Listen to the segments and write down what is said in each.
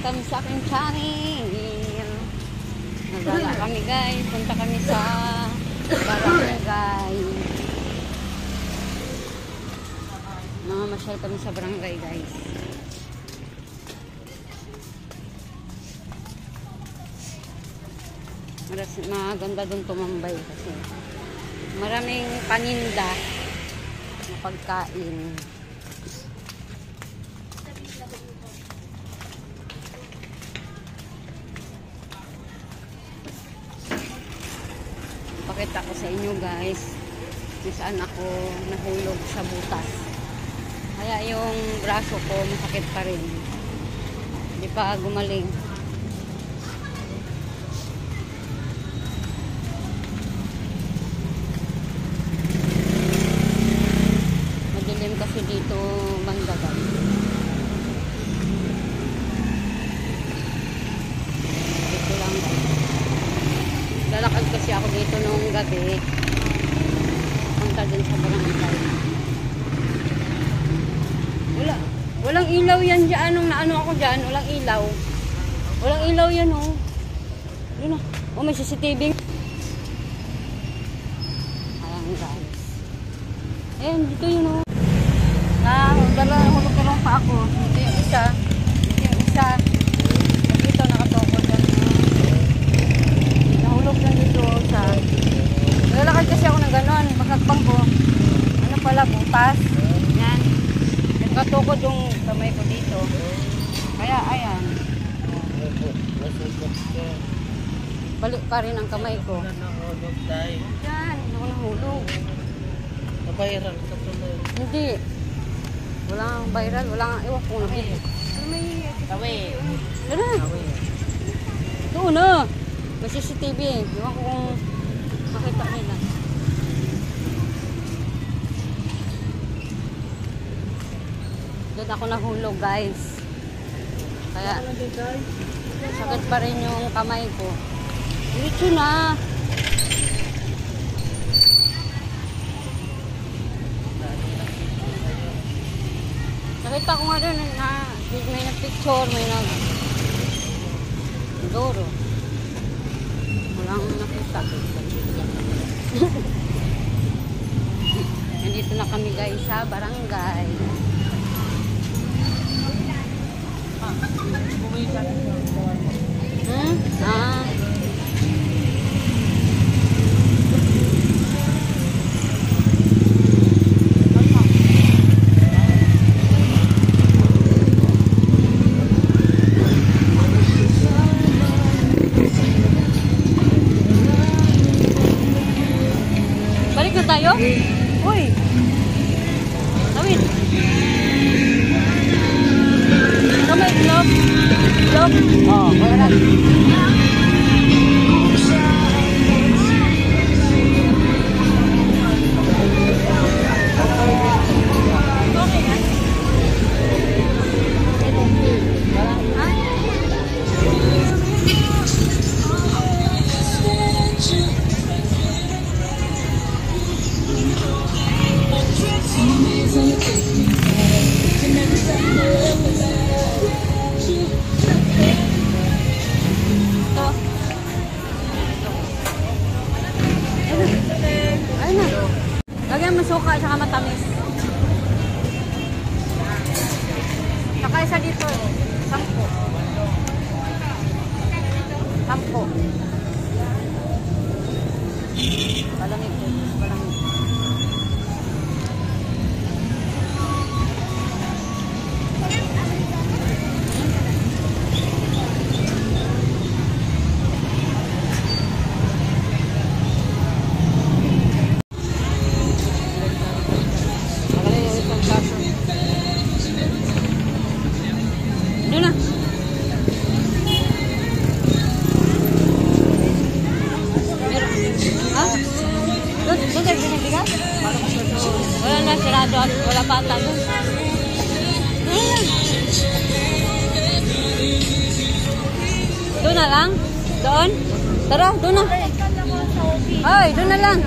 Welcome sa aking channel. Nagala kami guys. Punta kami sa barangay. Namamasyal kami sa barangay guys. Maganda doon tumambay kasi maraming paninda na pagkain. Pakita ko sa inyo guys kung saan ako nahulog sa butas. Kaya yung braso ko masakit pa rin. Hindi pa gumaling. Madilim kasi dito banda guys. Dito lang. Lalakad kasi ako dito nung gabi. Punta din sa barangay. Walang ilaw yan dyan. Nung naano ako dyan, walang ilaw. Walang ilaw yan oh. Yun na. Oh, may CCTV. Ayan guys. Ayan, dito yun oh. Hulog-hulog pa ako. Dito yung isa. Dito yung isa. Dito nakatokot yan. Nahulog lang dito sa... Lalakad kasi ako ng ganon. Magkakbang ko. Ano pala, butas. Yan. Nagkatukod yung kamay ko dito. Kaya, ayan. Balik pa rin ang kamay ko. Yan, ako nahulog. Viral ka tuloy. Hindi. Walang viral. Walang, ewan ko na. Tawi. Ano? Doon na. May CCTV. Ewan ko kung makita nila. Doon ako nahulog guys. Kaya sakit pa rin yung kamay ko. Dito na. Nakita ko nga doon na may nag-picture, may nag-doro. Walang nakita. Nandito na kami guys sa barangay. Balik na tayo? Uy! Tawid! Kamay, vlog? Vlog? Oo, wala. Lagyan mo suka at saka matamis. Saka isa dito, 10. 10. Palamig po. Palamig. Doon na. Ha? Doon tayo binibigay? Wala na, sirado at wala pa ata doon. Doon na lang? Doon? Tara, doon na. Ay, doon na lang.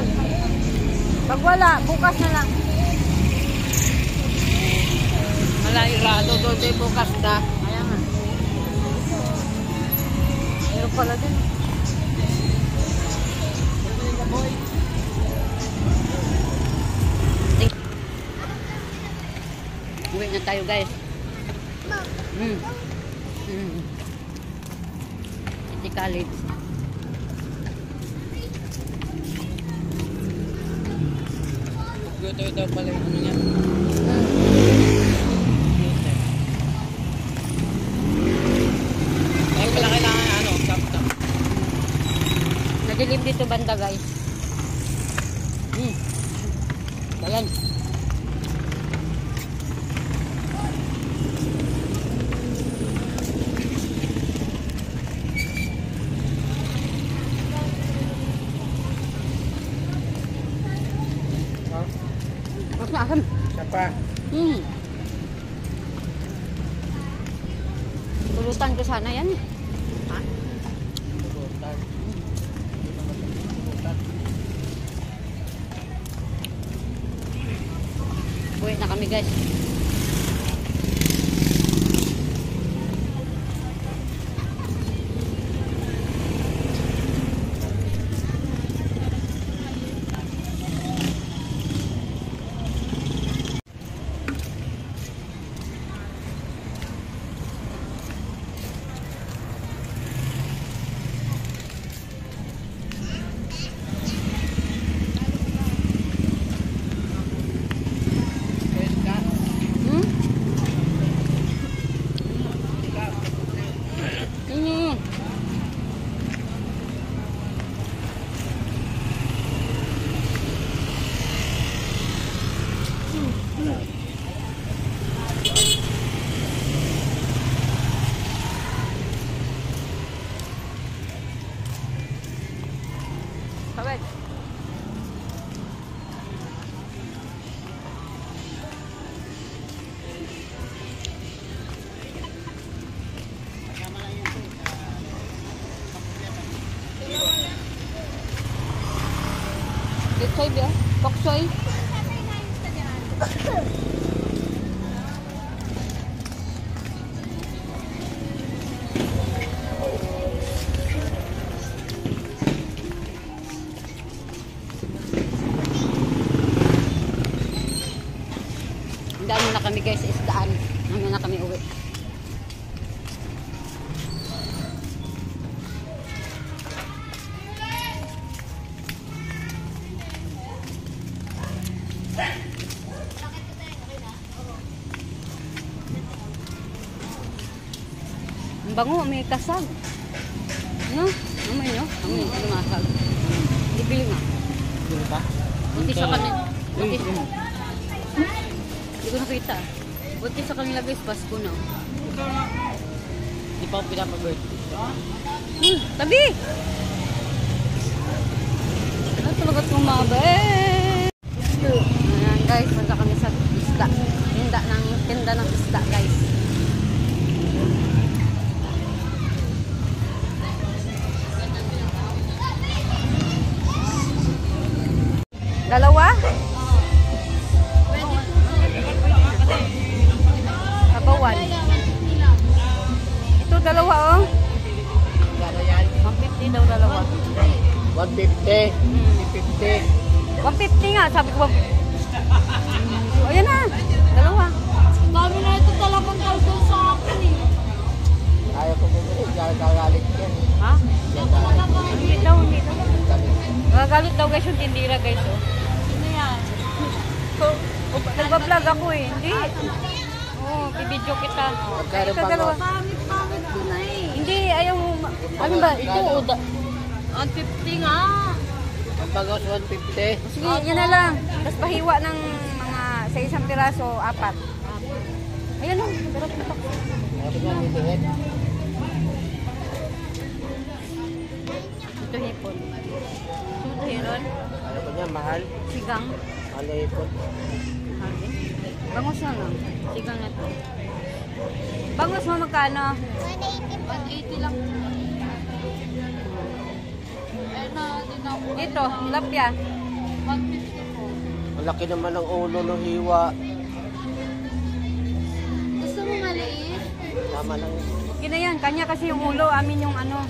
Pag wala, bukas na lang. Malayo rado doon tayo bukas na. Ayan nga. pala din. Uwi na tayo guys. City College. Ito daw pala yung ano niya. Ay, pala kailangan ano, stop. Nadilim dito banda guys. Ayan. Mas maasam. Siapa? Pulutan ko sana yan. Ha? Bukan. Uwi na kami guys. Kawet. Kitsoy ba? Poksoy? Daan na kami guys sa isdaan. Hanggang na kami uwi. Ang bango, may kasag. No? Amoy nyo? Amoy, lumasag. Ibili nga. Dito ba? Buti sa kanila. Buti sa kanila. Hindi ko nakita. Buti sa kanila guys, Pasko na. Di pa ako pinapag-birthday. Tabi! Ano talaga tumaba eh? Ayan guys, punta kami sa isda. Tinda ng isda guys. Dalawa? Kabawan. Ito dalawa oh. Gano yan? 150 daw dalawa. 150. 50. 150 nga, sabi ko. So, ayan na. Dalawa. Dami na ito talagang kaldo sa akin eh. Ayaw ko bumili. Gagalit yan. Ha? Hindi daw, hindi daw. Magagalit daw guys yung tindira guys oh. Ano yan? Nagbablog ako eh. Hindi. Oo, bibidyo kita. Magkano Ito pa dalawa. Pangit ko na eh. Hindi, ayaw mo. Ano ba? Ito. Ang 50 nga. Ang bagos 150. Sige, yan na lang. Tapos pahiwa ng mga sa isang piraso, 4. Ayan o. Sarap ito. Ako nga bibigyan. Ito hipon. Ito hiron. Ano ko niya, mahal. Sigang. Ano ipon? Bangus na lang. Sigang na ito. Bangus mo magkano? 180 lang. Eh na, din ako. Ito, tilapia. 150 po. Ang laki naman ng ulo ng hiwa. Gusto mo maliit? Tama lang. Okay na yan. Kanya kasi yung ulo, amin yung ano.